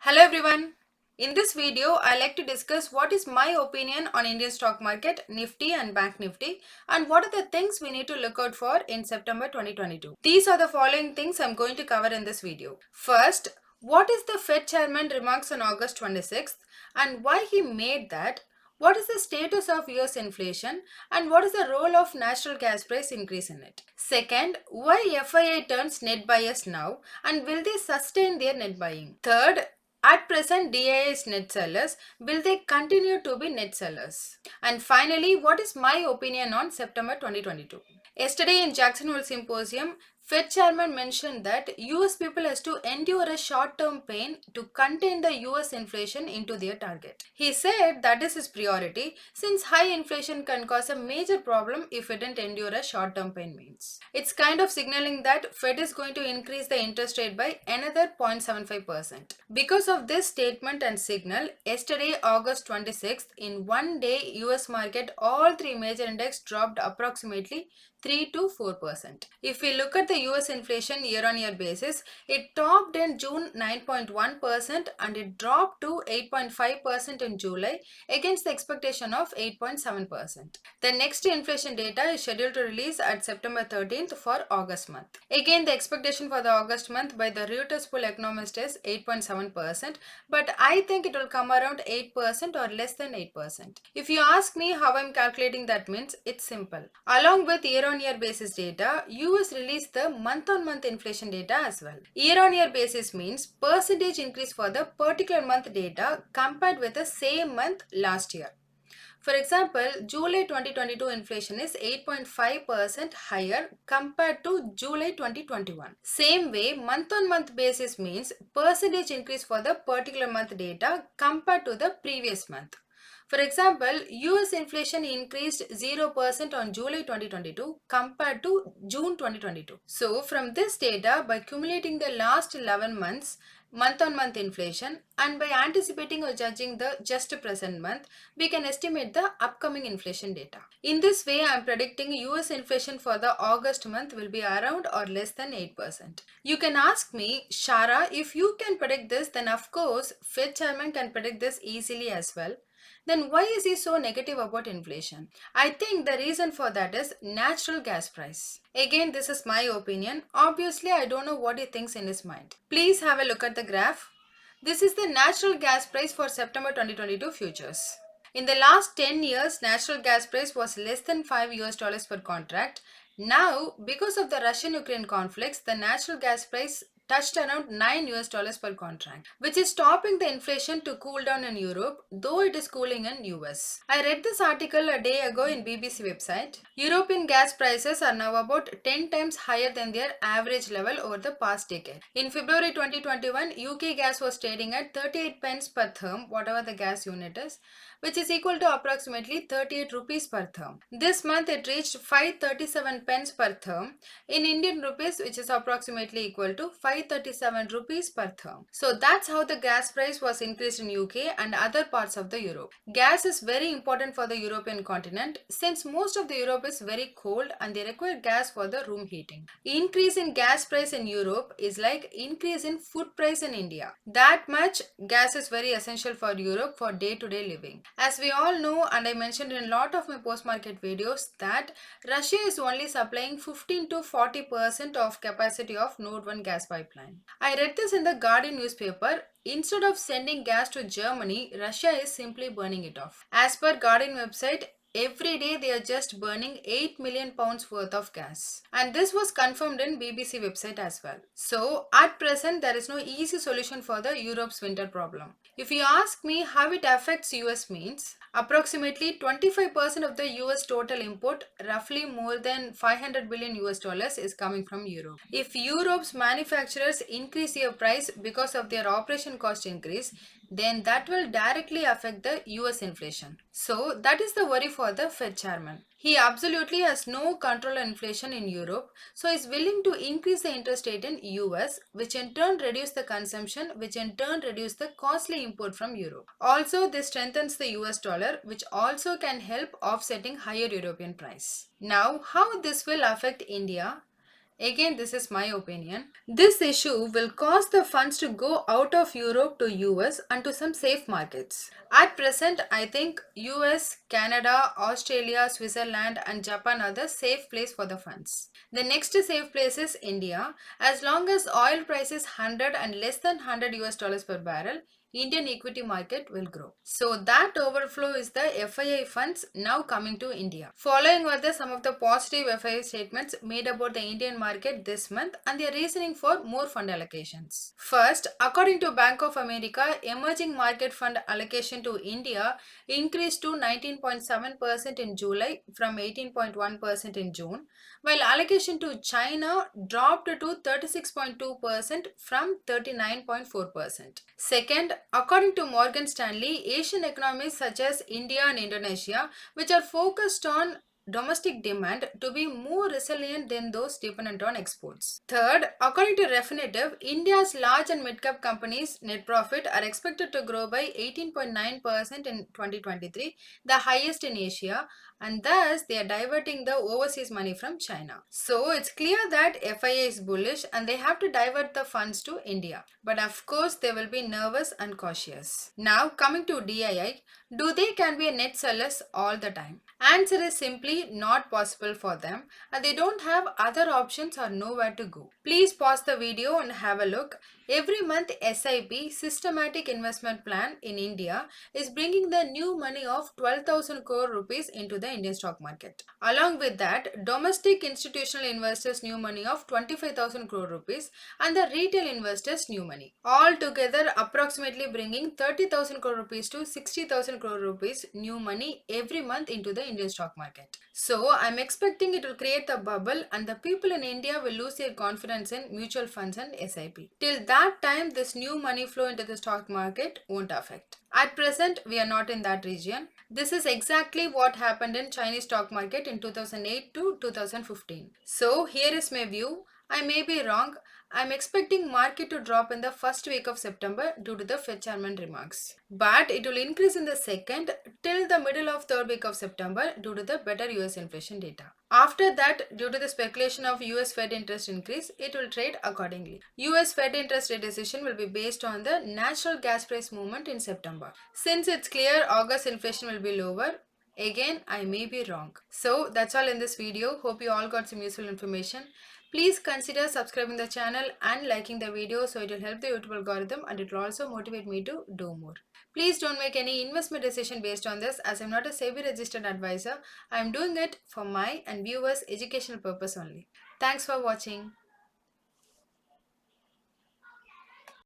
Hello everyone. In this video, I like to discuss what is my opinion on Indian stock market, Nifty and Bank Nifty, and what are the things we need to look out for in September 2022. These are the following things I'm going to cover in this video. First, what is the Fed chairman remarks on August 26th and why he made that? What is the status of US inflation and what is the role of natural gas price increase in it? Second, why FII turns net buyers now and will they sustain their net buying? Third, at present, DII is net sellers. Will they continue to be net sellers? And finally, what is my opinion on September 2022? Yesterday in Jackson Hole Symposium, Fed chairman mentioned that US people has to endure a short-term pain to contain the US inflation into their target. He said that is his priority since high inflation can cause a major problem if it didn't endure a short-term pain means. It's kind of signaling that Fed is going to increase the interest rate by another 0.75%. Because of this statement and signal, yesterday August 26th, in one day US market all three major index dropped approximately 3 to 4%. If we look at the US inflation year-on-year basis, it topped in June 9.1% and it dropped to 8.5% in July against the expectation of 8.7%. The next inflation data is scheduled to release at September 13th for August month. Again, the expectation for the August month by the Reuters poll economist is 8.7%, but I think it will come around 8% or less than 8%. If you ask me how I'm calculating that means, it's simple. Along with year-on-year basis data, US released the month-on-month inflation data as well. Year-on-year basis means percentage increase for the particular month data compared with the same month last year. For example, July 2022 inflation is 8.5% higher compared to July 2021. Same way, month-on-month basis means percentage increase for the particular month data compared to the previous month. For example, US inflation increased 0% on July 2022 compared to June 2022. So, from this data, by accumulating the last 11 months, month-on-month inflation and by anticipating or judging the just present month, we can estimate the upcoming inflation data. In this way, I am predicting US inflation for the August month will be around or less than 8%. You can ask me, Shara, if you can predict this, then of course, Fed chairman can predict this easily as well. Then why is he so negative about inflation? I think the reason for that is natural gas price. Again, this is my opinion. Obviously, I don't know what he thinks in his mind. Please have a look at the graph. This is the natural gas price for September 2022 futures. In the last 10 years, natural gas price was less than $5 per contract. Now, because of the Russian-Ukraine conflicts, the natural gas price touched around $9 per contract, which is stopping the inflation to cool down in Europe, though it is cooling in US. I read this article a day ago in BBC website. European gas prices are now about 10 times higher than their average level over the past decade. In February 2021, UK gas was trading at 38 pence per therm, whatever the gas unit is, which is equal to approximately 38 rupees per therm. This month it reached 537 pence per therm in Indian rupees, which is approximately equal to 537 rupees per therm. So that's how the gas price was increased in UK and other parts of the Europe. Gas is very important for the European continent since most of the Europe is very cold and they require gas for the room heating. Increase in gas price in Europe is like increase in food price in India. That much gas is very essential for Europe for day-to-day living. As we all know, and I mentioned in a lot of my post-market videos, that Russia is only supplying 15 to 40% of capacity of Nord 1 gas pipeline. I read this in the Guardian newspaper. Instead of sending gas to Germany, Russia is simply burning it off. As per Guardian website, every day they are just burning 8 million pounds worth of gas. And this was confirmed in BBC website as well. So at present there is no easy solution for the Europe's winter problem. If you ask me how it affects US means, approximately 25% of the US total import, roughly more than 500 billion US dollars is coming from Europe. If Europe's manufacturers increase their price because of their operation cost increase, then that will directly affect the US inflation. So that is the worry for the Fed chairman. He absolutely has no control on inflation in Europe, so is willing to increase the interest rate in US, which in turn reduce the consumption, which in turn reduce the costly import from Europe. Also, this strengthens the US dollar, which also can help offsetting higher European price. Now, how this will affect India? Again, this is my opinion. This issue will cause the funds to go out of Europe to US and to some safe markets. At present, I think US, Canada, Australia, Switzerland and Japan are the safe place for the funds. The next safe place is India. As long as oil price is 100 and less than 100 US dollars per barrel, Indian equity market will grow. So that overflow is the FII funds now coming to India. Following were some of the positive FII statements made about the Indian market this month and their reasoning for more fund allocations. First, according to Bank of America, emerging market fund allocation to India increased to 19.7% in July from 18.1% in June, while allocation to China dropped to 36.2% from 39.4%. Second, according to Morgan Stanley, Asian economies such as India and Indonesia, which are focused on domestic demand to be more resilient than those dependent on exports. Third, according to Refinitiv, India's large and mid-cap companies' net profit are expected to grow by 18.9% in 2023, the highest in Asia, and thus they are diverting the overseas money from China. So it's clear that FIA is bullish and they have to divert the funds to India. But of course, they will be nervous and cautious. Now coming to DII, do they can be a net sellers all the time? Answer is simply not possible for them and they don't have other options or nowhere to go. Please pause the video and have a look. Every month SIP systematic investment plan in India is bringing the new money of 12,000 crore rupees into the Indian stock market. Along with that, domestic institutional investors new money of 25,000 crore rupees and the retail investors new money. All together approximately bringing 30,000 crore rupees to 60,000 crore rupees new money every month into the Indian stock market. So I'm expecting it will create a bubble and the people in India will lose their confidence in mutual funds and SIP. Till that time, this new money flow into the stock market won't affect. At present, we are not in that region. This is exactly what happened in Chinese stock market in 2008 to 2015. So here is my view. I may be wrong. I'm expecting market to drop in the first week of September due to the Fed chairman remarks. But it will increase in the second till the middle of third week of September due to the better US inflation data. After that, due to the speculation of US Fed interest increase, it will trade accordingly. US Fed interest rate decision will be based on the natural gas price movement in September. Since it's clear August inflation will be lower, again I may be wrong. So that's all in this video. Hope you all got some useful information. Please consider subscribing the channel and liking the video so it will help the YouTube algorithm and it will also motivate me to do more. Please don't make any investment decision based on this as I'm not a SEBI registered advisor. I am doing it for my and viewers educational purpose only. Thanks for watching.